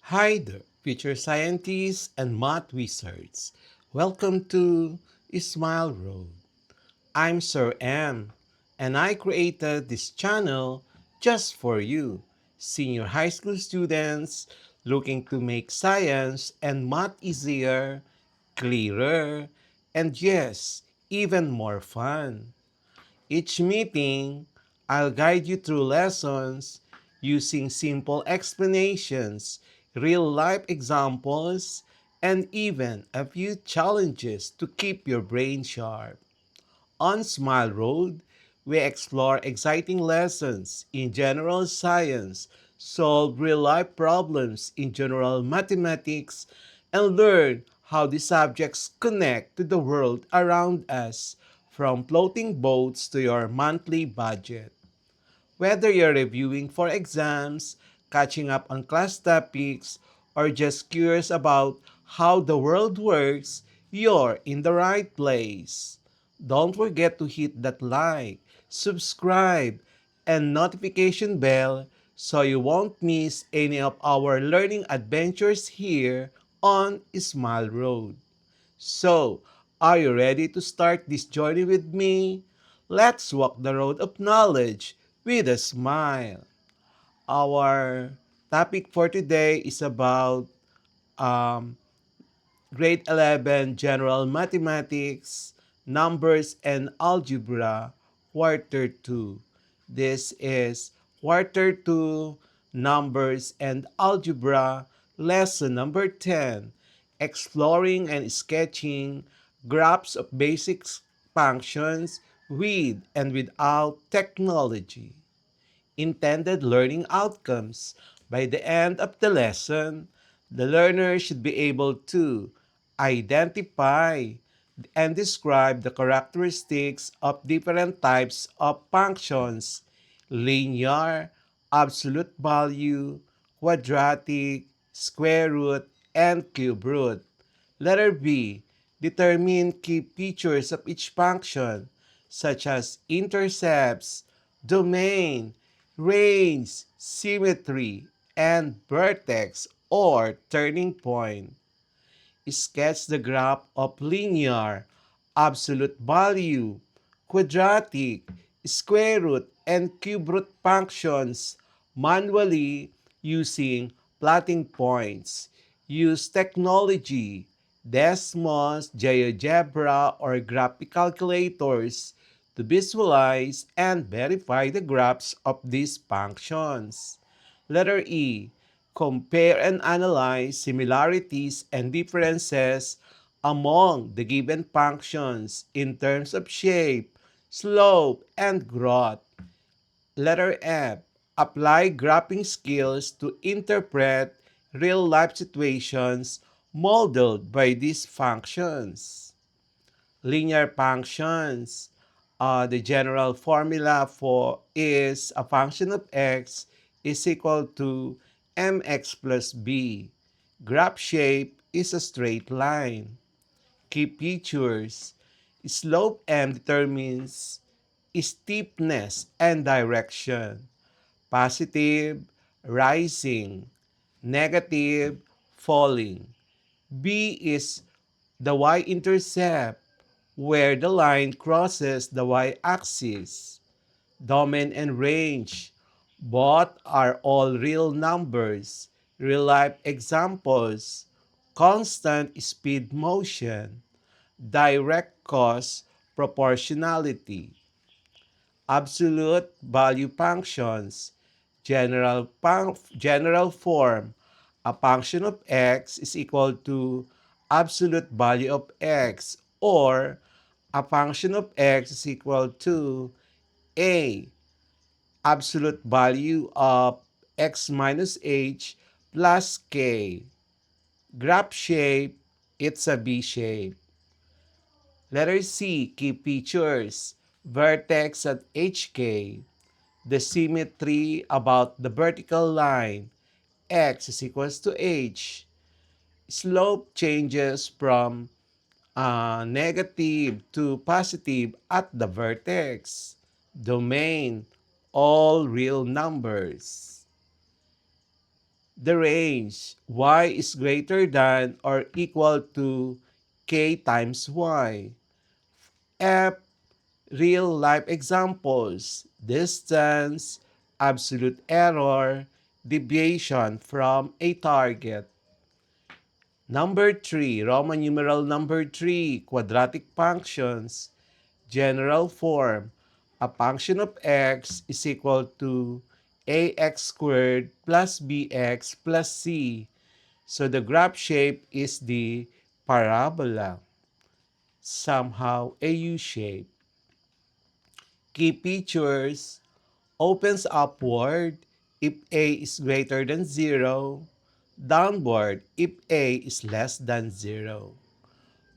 Hi there, future scientists and math wizards. Welcome to Smile Road. I'm Sir M, and I created this channel just for you, senior high school students looking to make science and math easier, clearer, and yes, even more fun. Each meeting, I'll guide you through lessons using simple explanations, real life examples, and even a few challenges to keep your brain sharp. On Smile Road, we explore exciting lessons in general science, solve real life problems in general mathematics, and learn how these subjects connect to the world around us, from floating boats to your monthly budget. Whether you're reviewing for exams, catching up on class topics, or just curious about how the world works, you're in the right place. Don't forget to hit that like, subscribe, and notification bell so you won't miss any of our learning adventures here on Smile Road. So, are you ready to start this journey with me? Let's walk the road of knowledge with a smile. Our topic for today is about um, grade 11 general mathematics, numbers, and algebra, quarter 2. This is quarter 2, numbers and algebra, lesson number 10, exploring and sketching graphs of basic functions with and without technology. Intended learning outcomes. By the end of the lesson, the learner should be able to identify and describe the characteristics of different types of functions: linear, absolute value, quadratic, square root, and cube root. Letter B. Determine key features of each function, such as intercepts, domain, range, symmetry, and vertex or turning point. Sketch the graph of linear, absolute value, quadratic, square root, and cube root functions manually using plotting points. Use technology, Desmos, GeoGebra, or graphic calculators to visualize and verify the graphs of these functions. Letter E. Compare and analyze similarities and differences among the given functions in terms of shape, slope, and growth. Letter F. Apply graphing skills to interpret real-life situations modeled by these functions. Linear functions. The general formula for is a function of x is equal to mx plus b. Graph shape is a straight line. Key features. Slope m determines steepness and direction. Positive, rising. Negative, falling. B is the y-intercept, where the line crosses the y-axis. Domain and range. Both are all real numbers, real-life examples, constant speed motion, direct cause proportionality, absolute value functions, general form. A function of x is equal to absolute value of x, or a function of x is equal to a absolute value of x minus h plus k. Graph shape, it's a V shape. Letter C, key features. Vertex at HK. The symmetry about the vertical line. X is equals to H. Slope changes from negative to positive at the vertex. Domain, all real numbers. The range y is greater than or equal to k times y. F. Real life examples: distance, absolute error, deviation from a target. Number 3, Roman numeral number 3, quadratic functions. General form: a function of x is equal to ax squared plus bx plus c. So the graph shape is the parabola, somehow a U shape. Key features: opens upward if a is greater than 0, downward if a is less than 0.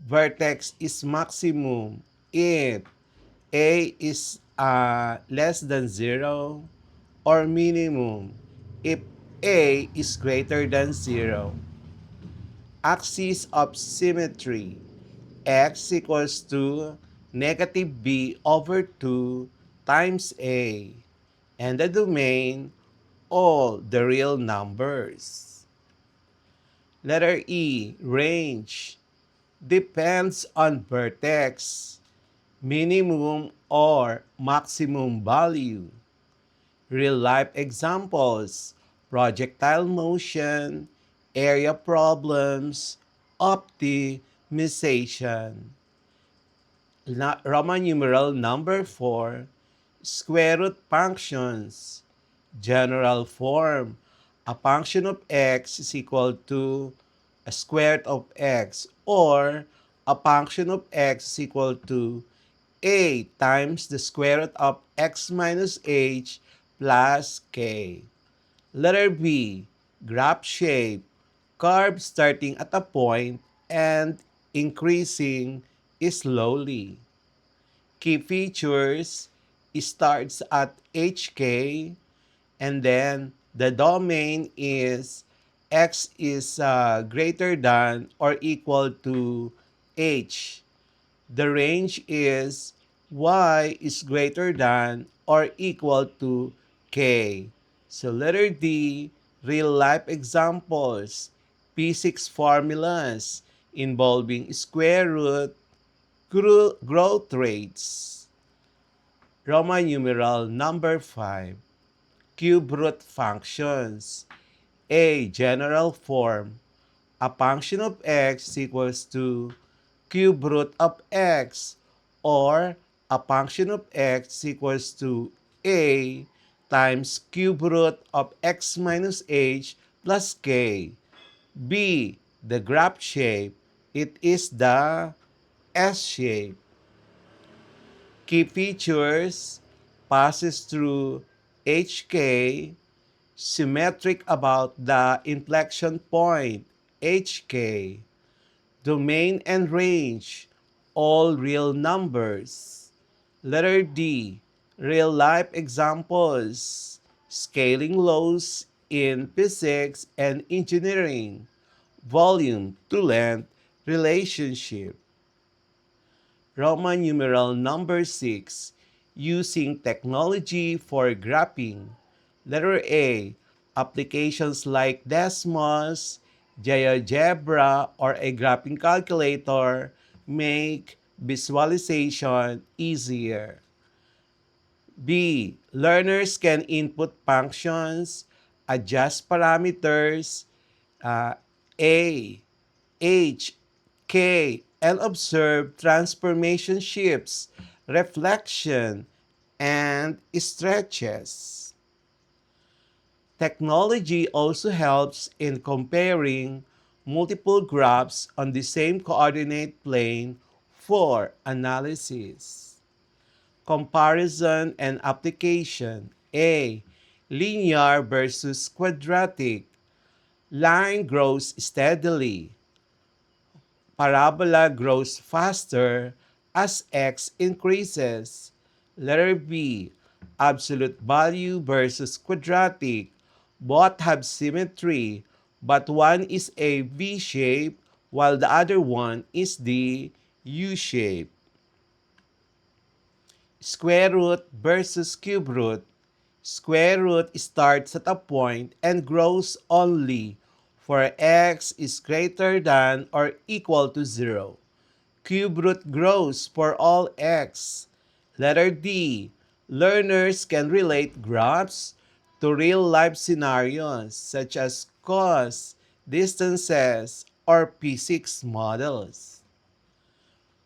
Vertex is maximum if a is less than 0, or minimum if a is greater than 0. Axis of symmetry: x equals to negative b over 2 times a, and the domain, all the real numbers. Letter E, range, depends on vertex, minimum or maximum value. Real-life examples: projectile motion, area problems, optimization. Roman numeral number 4, square root functions. General form: a function of x is equal to a square root of x, or a function of x is equal to a times the square root of x minus h plus k. Letter B, graph shape: curve starting at a point and increasing slowly. Key features: starts at hk, and then the domain is x is greater than or equal to h. The range is y is greater than or equal to k. So letter D, real life examples: physics formulas involving square root, growth rates. Roman numeral number 5, cube root functions. A. General form: a function of x equals to cube root of x, or a function of x equals to a times cube root of x minus h plus k. B. The graph shape: it is the S shape. Key features: passes through HK, symmetric about the inflection point HK. Domain and range: all real numbers. Letter D, real life examples: scaling laws in physics and engineering, volume to length relationship. Roman numeral number 6, using technology for graphing. Letter A, applications like Desmos, GeoGebra, or a graphing calculator make visualization easier. B, learners can input functions, adjust parameters, uh, A, H, K, and observe transformation shifts, reflection, and stretches. Technology also helps in comparing multiple graphs on the same coordinate plane for analysis. Comparison and application. A. Linear versus quadratic. Line grows steadily. Parabola grows faster as x increases. Letter B, absolute value versus quadratic. Both have symmetry, but one is a V shape while the other one is the U shape. Square root versus cube root. Square root starts at a point and grows only for x is greater than or equal to 0. Cube root grows for all x. Letter D. Learners can relate graphs to real-life scenarios such as cost, distances, or physics models.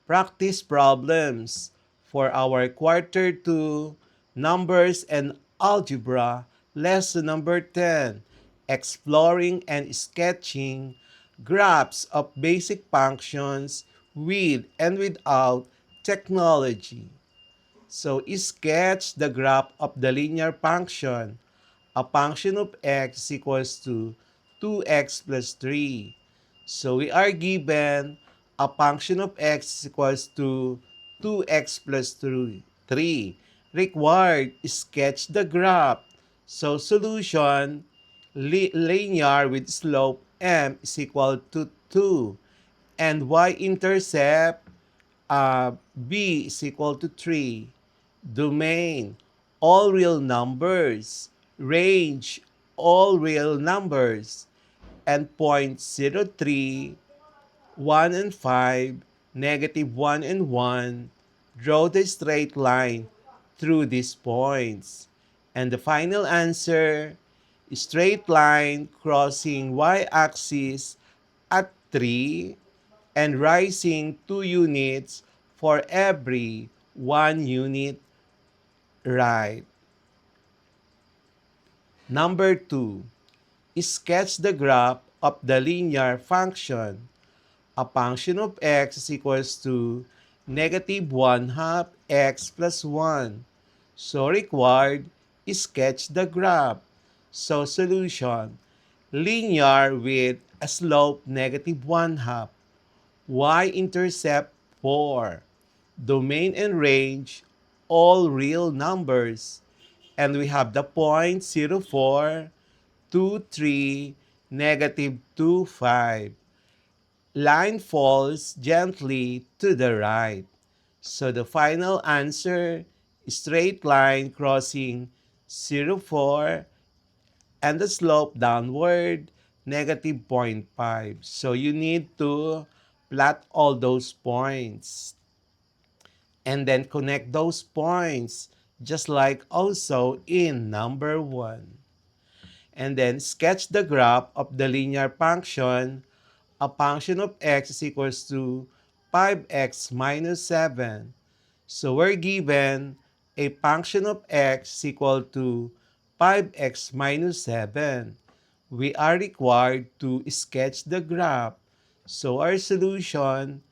Practice problems for our quarter 2 numbers and algebra lesson number 10, exploring and sketching graphs of basic functions with and without technology. So sketch the graph of the linear function. A function of x equals to 2x plus 3. So we are given a function of x equals to 2x plus 3. Required, sketch the graph. So solution, linear with slope m is equal to 2. And y-intercept, b is equal to 3. Domain, all real numbers. Range, all real numbers. And point 03, 1 and 5, negative 1 and 1. Draw the straight line through these points. And the final answer, straight line crossing y-axis at 3 and rising 2 units for every 1 unit right. Number 2, sketch the graph of the linear function. A function of x is equals to negative 1 half x plus 1. So required, sketch the graph. So solution, linear with a slope negative 1 half. Y-intercept 4. Domain and range, all real numbers. And we have the point 04, 2, 3, negative 2, 5. Line falls gently to the right. So the final answer, straight line crossing 04 and the slope downward, negative zero point 0.5. So you need to plot all those points and then connect those points just like also in number 1. And then sketch the graph of the linear function. A function of x is equals to 5x minus 7. So we're given a function of x is equal to 5x minus 7. We are required to sketch the graph. So our solution,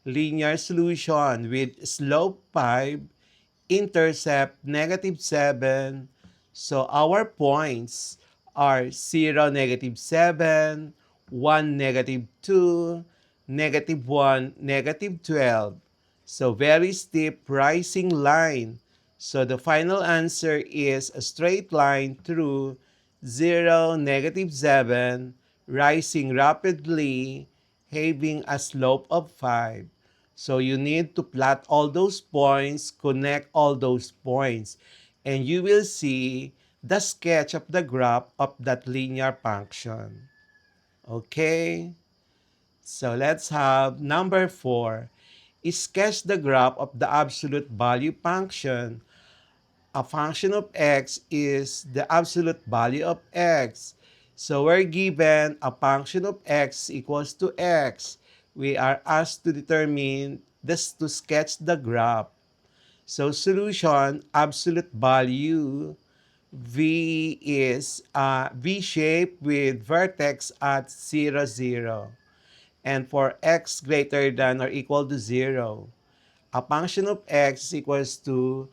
linear solution with slope 5, intercept negative 7. So our points are 0, negative 7, 1, negative 2, negative 1, negative 12. So very steep rising line. So the final answer is a straight line through 0, negative 7, rising rapidly, having a slope of 5. So you need to plot all those points, connect all those points, and you will see the sketch of the graph of that linear function. Okay? So let's have number 4. Sketch the graph of the absolute value function. A function of x is the absolute value of x. So we're given a function of x equals to x. We are asked to determine this to sketch the graph. So solution, absolute value, v is v shape with vertex at 0, 0. And for x greater than or equal to 0, a function of x equals to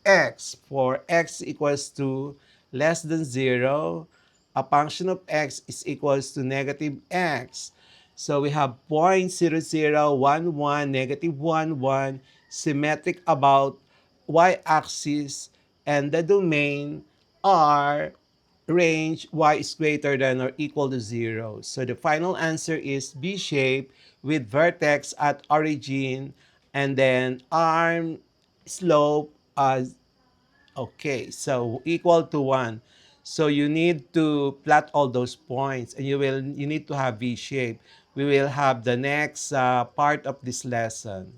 x. For x equals to less than 0, a function of x is equals to negative x. So we have 0.0011, negative 1, 1, symmetric about y-axis, and the domain are range y is greater than or equal to 0. So the final answer is B shape with vertex at origin and then arm slope as Okay, so equal to 1. So you need to plot all those points and you need to have V shape. We will have the next part of this lesson.